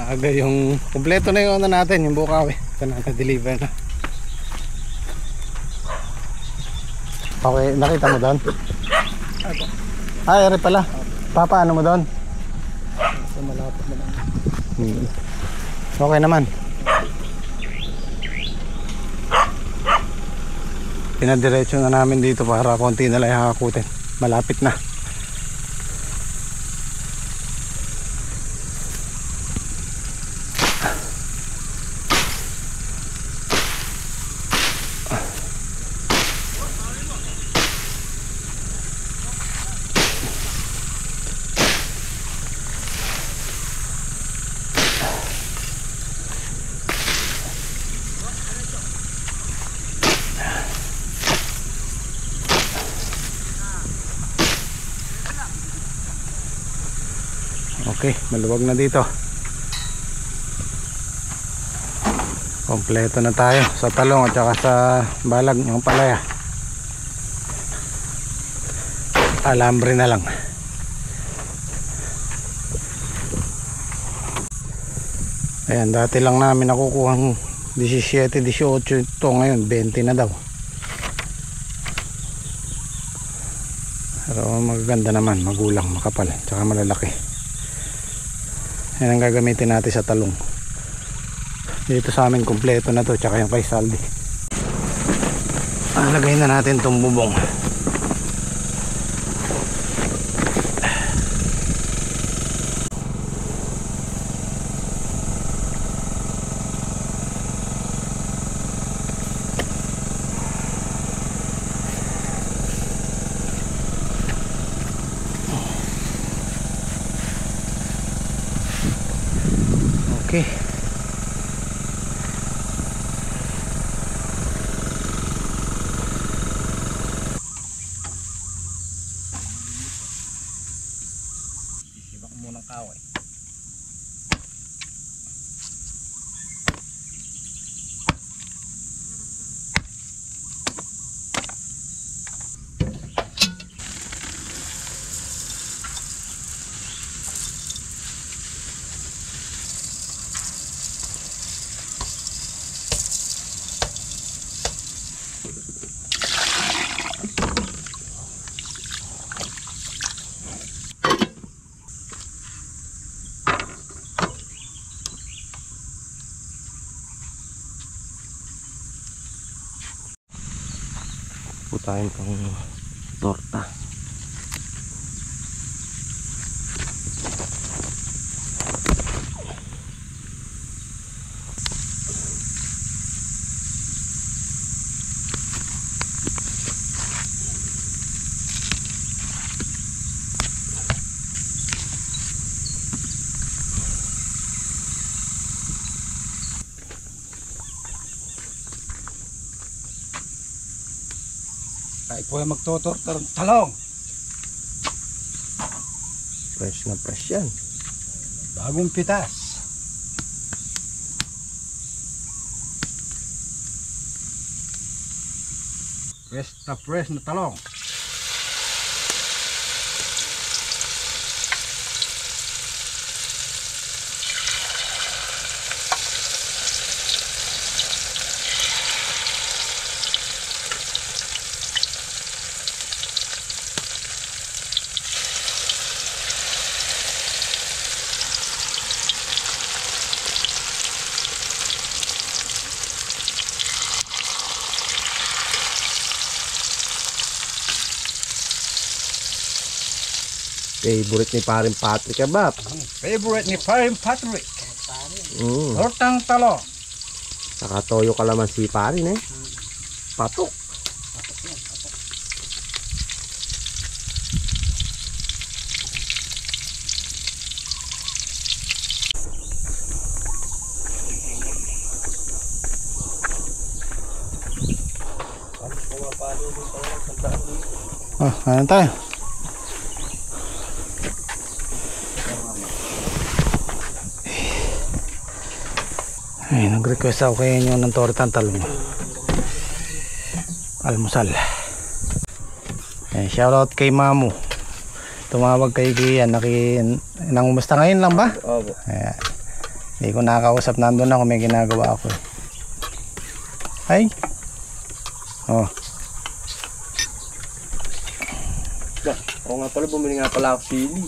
Maaga yung kompleto na yung ano natin, yung bukawi. Ito na, na-deliver na. Okay, nakita mo doon? Ay, ere pala. Papaano mo doon? So malapit naman. Okay naman. Pinadiretso na namin dito para konti na lang hakakutin. Malapit na. Okay, maluwag na dito. Kompleto na tayo sa talong at saka sa balag ng palaya. Alambre na lang. Ayan, dati lang namin nakukuhang 17, 18 ito, ngayon 20 na daw. Pero magaganda naman, magulang, makapal, tsaka malalaki. Yan ang gagamitin natin sa talong. Dito sa amin kompleto na to, tsaka yung kay Saldi. Lagay na natin itong bubong. Okay. Isiba ko muna kaway. Putahin pang torta. Tayo po ay magtotortar ng talong. Fresh na fresh yan. Bagong pitas. Fresh na talong. Favorite ni Paring Patrick ba? Favorite ni Paring Patrick. Tortang talong. Saka toyo kalamansi parin eh. Patok. Ano tayo? Ay, nag-request ako kayo nyo ng tortang talong. Almusal. Ay, shoutout kay Mamu. Tumawag kay Gian. Nangumusta ngayon lang ba? Opo. Ayan. Hindi ko nakakausap. Nandun ako, may ginagawa ako. Ay. Oh. Oo nga pala, bumili nga pala ako sili.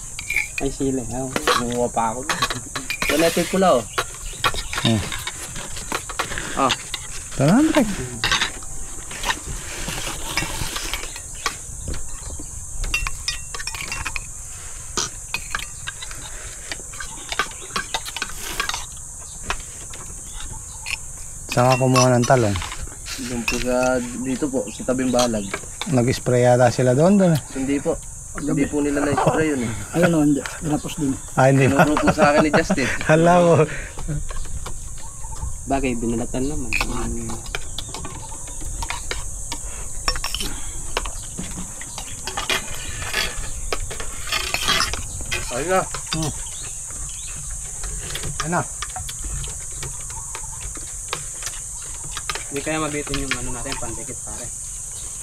Ay, sila. Bumuha pa ako. Yan natin pula oh. Ito na, Andre. Saan ka kumuha ng talong? Doon po sa, dito po, sa tabing balag. Nag-spray yata sila doon. Hindi po. Hindi po nila na-spray yun eh. Ayun o, hindi. Pinapos din. Ah, hindi ba? Tinuro po sa akin ni Justin. Hala ko. Bagay, binalatan naman. Ayun na. Ano? Hindi kaya mabitin yung ano natin, pandikit pare.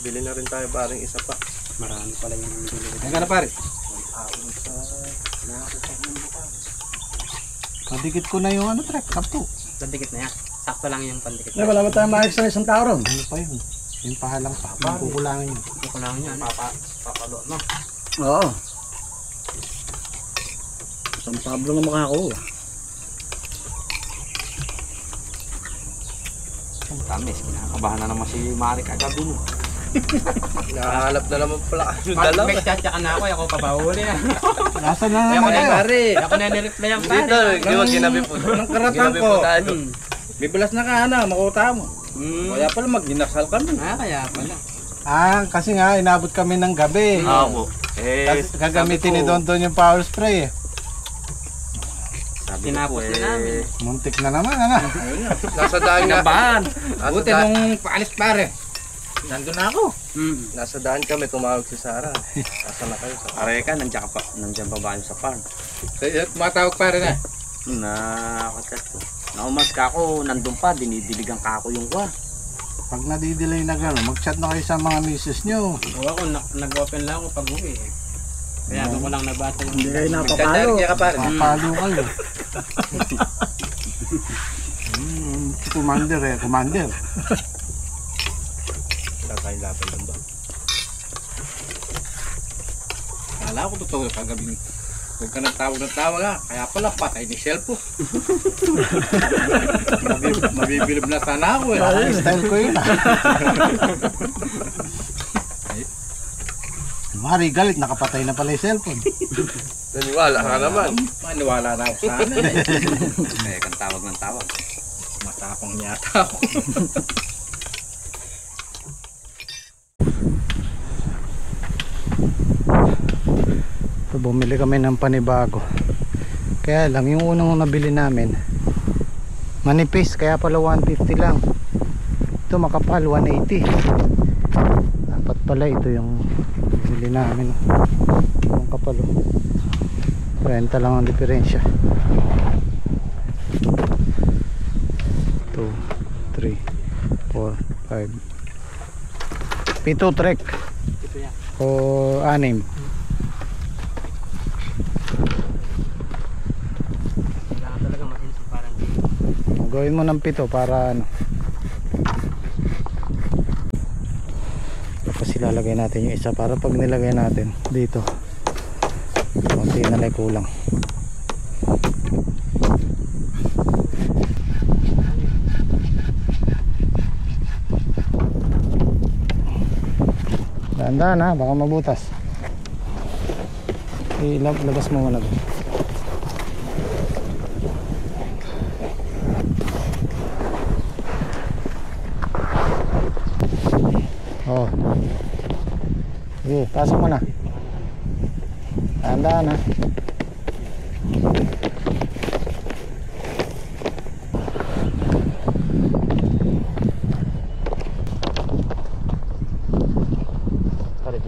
Bili na rin tayo paring isa pa. Marami pala yung bili. Ayun ka na pare. Padikit ko na yung ano, trek. Kapto. Pandikit na yan. Sakto lang yung pandikit. Wala ba tayong ma-extra isang tao ron? Ano pa yun? Yung pahalang pa. Kukulangin yun. Hindi ko lang yan. Papalo, no? Oo. San Pablo na mukha ko. Tamis, kinakabahan na naman si Marik agad dun. Nakahalap na naman pala yung dalaw. Pag may chat-chat na ako papahuli na. Nasa na Kaya ako naman na, kayo? Pare. ako na nireply ang Dito, pare. di ba ginabi po? Ng karatan Ginabi ko. po tayo. Bibilas na ka na, makuta mo. Kaya pala mag-ginasal ka nun. Kaya pala. Ah, kasi nga, inabot kami ng gabi. Ako. Gagamitin ni Don yung power spray eh. Sabi ko Tinapos po din namin. Muntik na naman, ano? Nasa daan nga. Kinabahan. Nasa Buti daan. nung paalis pare. Nandun na ako. Nasa daan kami, tumawag si Sarah. Asa na kayo? Pare ka, nandiyan pa ba kayo sa farm? Tumatawag pare na. Nakakat ko. Naumas ka ako, nandun pa, dinidiligan ka ako yung kwa. Pag nadidelay na gano'n, mag-chat na kayo sa mga misis nyo. Oo, ako nag-open lang ako pag uwi eh. Kaya doon ko lang nabasa yung... Hindi kayo napapalo. Nagkadarya ka pare. Papalo kayo. Commander eh, commander. Wala tayong laban lang ba? Kala ko totoo kagabi. Huwag ka nagtawag ha. Kaya pala patay ni cellphone. Mabibilib na sana ako eh. Style ko yun ah. Mari, galit, nakapatay na pala yung cellphone. Naniwala ka naman. Maniwala na ako sana eh. Kaya kang tawag ng tawag. Matapang yata ako. So, bumili kami ng panibago. Kaya lang, yung unang nabili namin, manipis, kaya pala 150 lang. Ito makapal, 180. Dapat pala ito yung bili namin. Yung kapal, 30 lang ang diferensya. 2, 3, 4, 5 pito trek o 6. Kailangan talaga masinsin parang Gawin mo ng 7 para ano. Tapos ilalagay natin yung isa para pag nilagay natin dito konti na lang kulang. Dahan-dahan ha, baka mabutas. Labas mo muna. Oh. Sige, pasok mo na. Dahan-dahan ha.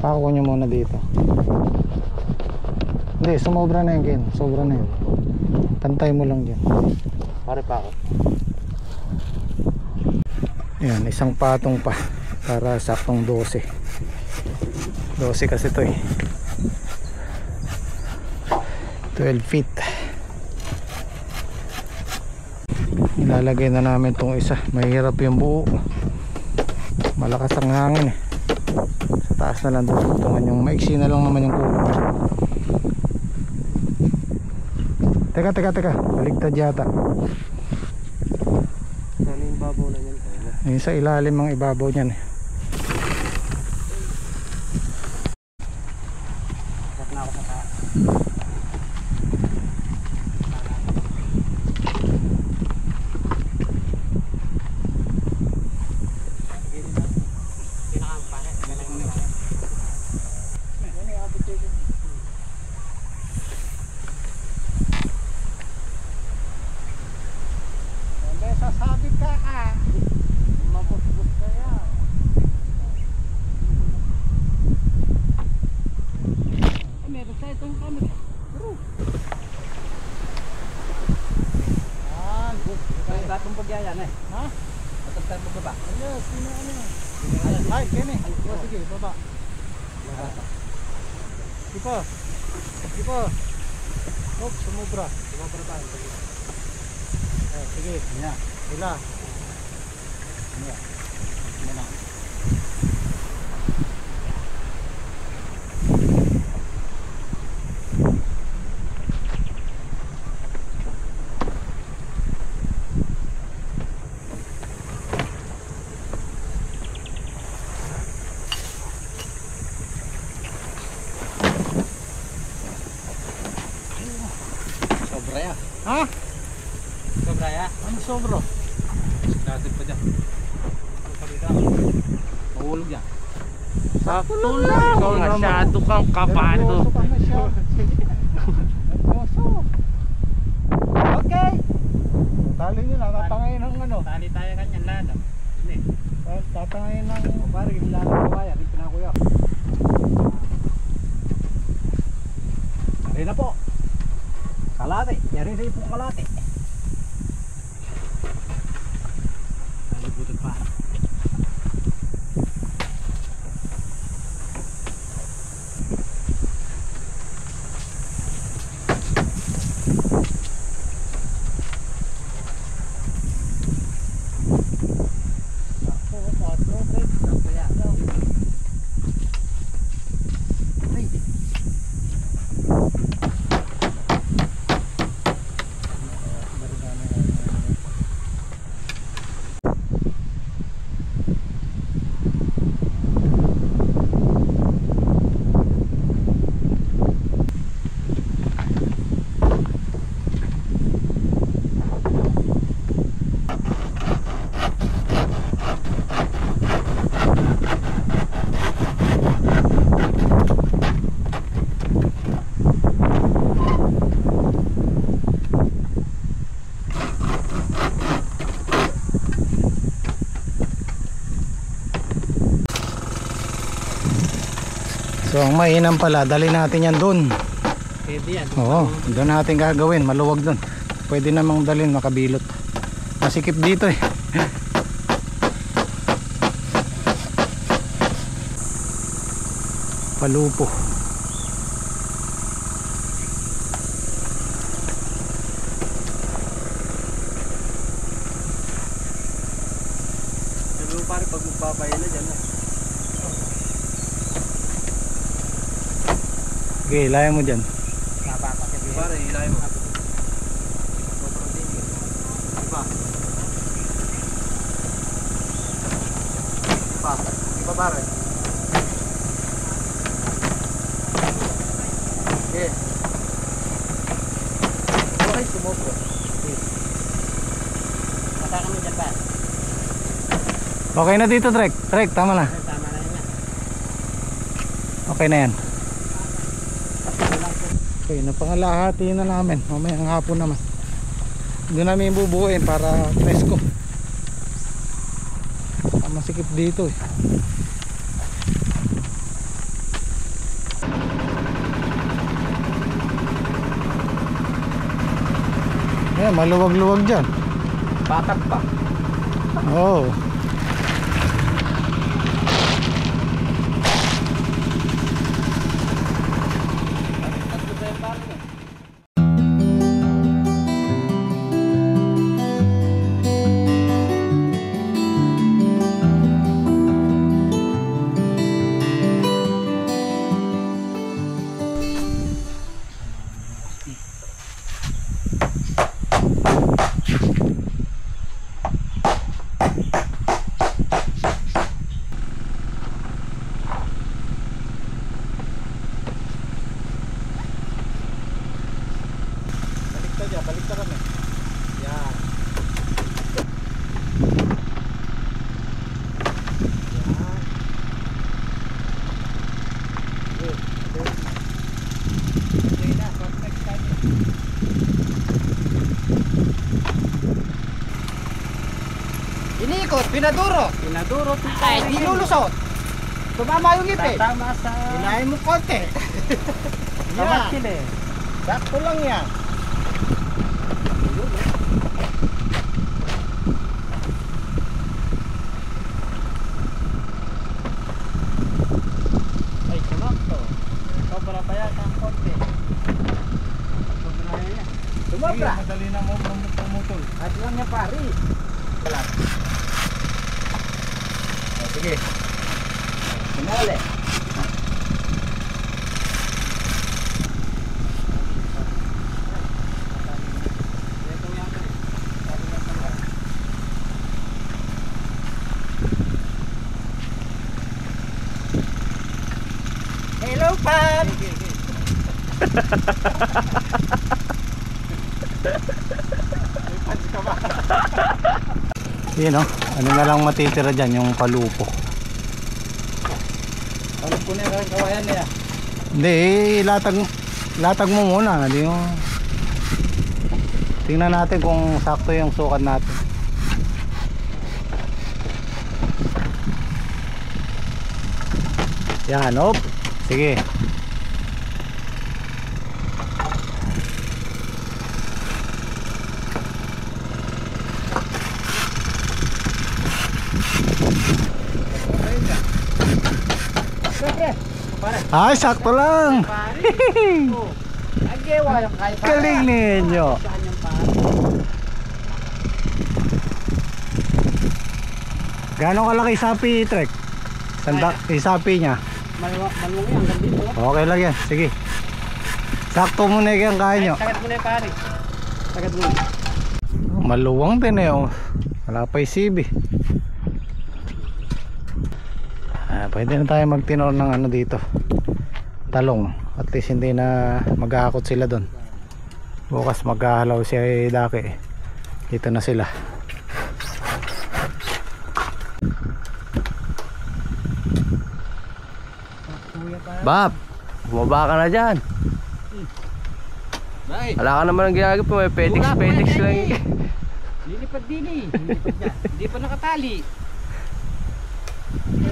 Pako nyo muna dito. Hindi, sumobra na yun, Ken. Sobra na yun. Pantay mo lang dyan. Pare pa ako. Ayan, isang patong pa para saktong 12. 12 kasi to eh. 12 feet. Ilalagay na namin tong isa. Mahirap yung buo. Malakas ang hangin eh. Sa taas na lang tutungan yung maiksi na lang naman yung kulong. Teka. Baligtad yata. Ano yung babaw na yan? Yung sa ilalim ang ibabaw niyan eh. Kat na ako sa taas. Sasabit ka ka. Mabutbut ka yan. Meron sa itong camera. Yan. Kaya batong pagyayan eh. Ha? Matagtag mo ba? Ano? Sino ano? Ay, Kenny. Oh, sige, baba. Tipo. Oops, sumubra. Sumobra ba? Sige. Yan. Hila. Yan. Yan na. Sobra ya. Ha? Sobra ya. Ano sobro? Dadig pa dyan. Mahulog yan. Sakto lang. Ikaw masyado kang kapato. Nervyoso ka masyado. Nervyoso. Okay. Tali nyo lang, tatangayin ng ano. Tali tayo kanyan lalo. Hindi. Tatangayin ng... O pare, yung lalo ko kaya. Rin pinakuya. Yari na po. Kalate. Yari rin po kalate. Nalibutan pa. So ang mainam pala, dali natin yan dun. Pwede yan. Oo, doon natin gagawin, maluwag dun. Pwede namang dalhin, makabilot. Masikip dito eh. Palupo. Sabi mo pare, pag magpapahin na dyan na. Okay, layan mo dyan. Napapakit yun. Pare, ilay mo. Sobrang din yun. Iba. Iba pare. Okay. Okay, sumobro. Matakan mo dyan ba? Okay na dito, Trek. Trek, tama na. Tama na yun yan. Okay na yan. Okay, napangalahati na namin. Mamayang hapon naman. Doon namin bubuuin para presko. Masikip dito eh. Ayan, maluwag-luwag dyan. Batak pa. Oo. dyan, balik ka kami. Yan. Iniikot, pinaduro. Pinaduro. Ay, di lulusot. Tumama yung ipin. Tama sa... Hinahin mo konti. Tamat Yan. sila eh. Sakto lang yan. Ay, kumakto. Sobra pa yata ang konti. Sobra na yan. Tumabra. Madali na mo pumutol. At lang niya pari. Sige. Sinali. Hello, Pan! Yun o, ano na lang matitira dyan, yung palupo. Ano po na yung kawayan niya? Hindi, latag mo muna. Hindi yung... Tingnan natin kung sakto yung sukat natin. Yan, op. Sige. Ay, sakto lang. Galing ninyo. Gano'ng kalaki sapi, Trek? Isapi niya. Maluwang yan, hanggang dito. Okay lang yan, sige. Sakto mo na yung kaya nyo. Sagad mo na yung pare. Sagad mo. Maluwang din eh, oh. Wala pa yung sibi. Pwede na tayo magtinor ng ano dito, talong. At least hindi na maghahakot sila doon. Bukas maghahalaw si Daki. Dito na sila. Bab, bumaba ka na dyan. Wala ka naman ang ginagawa, may petix lang. Lilipad din eh. Lilipad niya. Hindi pa nakatali.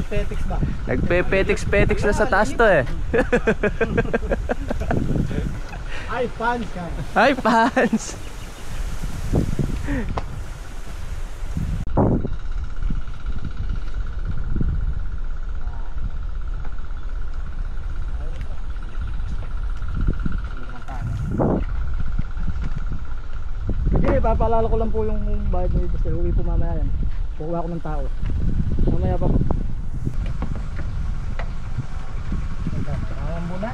Petix ba? Nagpe-petix na sa taas to eh. Ay, fans ka. Hi, fans! Sige, papaalala ko lang po yung bayad mo dito. Uwi po mamaya yan. Kukuha ko ng tao. Mamaya pa. Tawang muna.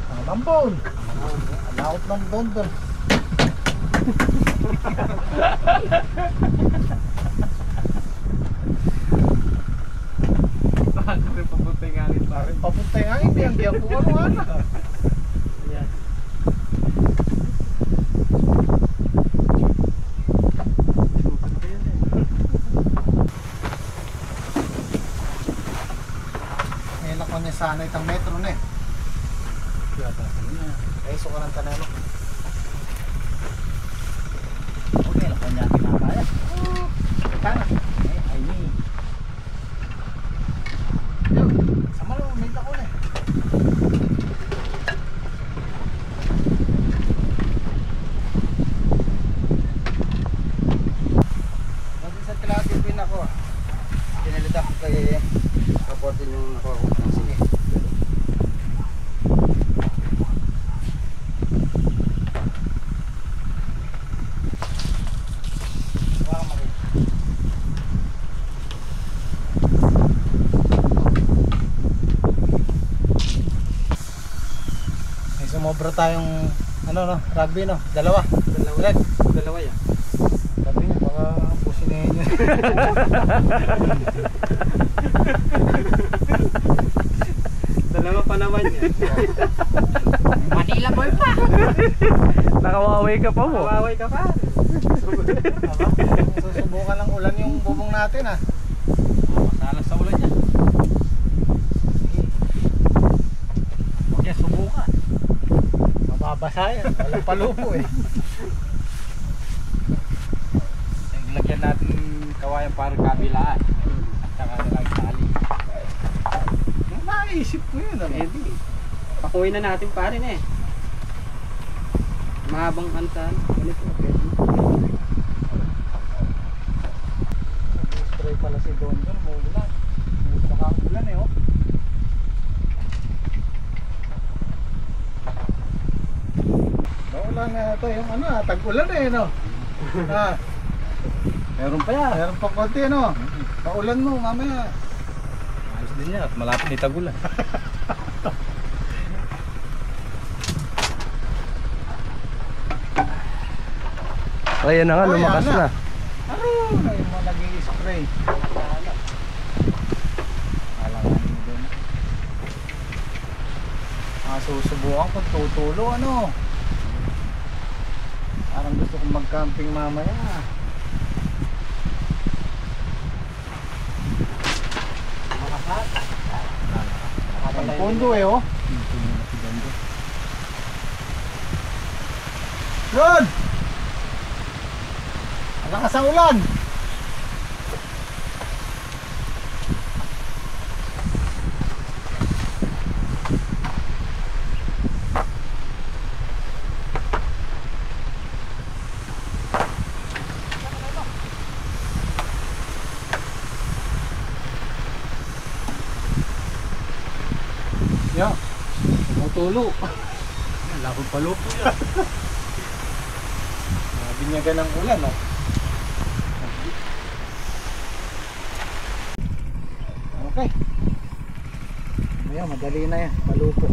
Ang lambon. Alaot ng dondon. Papuntay nga hindi ang diyan po ano. Sana itang metro na eh. Ay, suka ng tanalo. Okay, lakon niya kinakaya. Kana. Ay, ni. Yo, sama lang, may lakon eh. Kasi sa tilapin ako. Pinalita ko kay kaportin yung ako. Sige. Sumobra tayong ano no, rugby no, dalawa Dalawa yan. sabi niya baka pusinin niya. naman yan. Manila boy pa. Nakawaway ka pa mo. Kawaway ka pa. Susubukan ng ulan yung bubong natin ah. Masalas sa ulan yan. Huwag yan, subukan. Mababasa yan. Walang palupo eh. Yung lagyan natin kawayan para kabilaan. At saka nalang tali. Naisip ko yun ano. Pwede. Pakuhin na natin pa rin eh. Mahabang kantan. Ganito. Pwede. Spray pala si Don Don. Maulan. Baka ulan eh oh. Maulan na ito yung ano ah. Tag-ulan eh no. Ah. Meron pa yan. Meron pa konti ano. Paulan mo mamaya. Ayos din yan at malapit ni Tagulan. Ayan na nga, Oh, lumakas yan na. Ano na yung mga nag-i-spray. Alam mo doon. Susubukan ko tutulo ano. Parang gusto kong mag-camping mamaya. Ang pondo eh oh. Good! Ang lakas ang ulan! Yo, tumutulo. Lapot pa lupo. Binyagan ng ulan, no? Okay. Ayan, madali na yan. Palupo.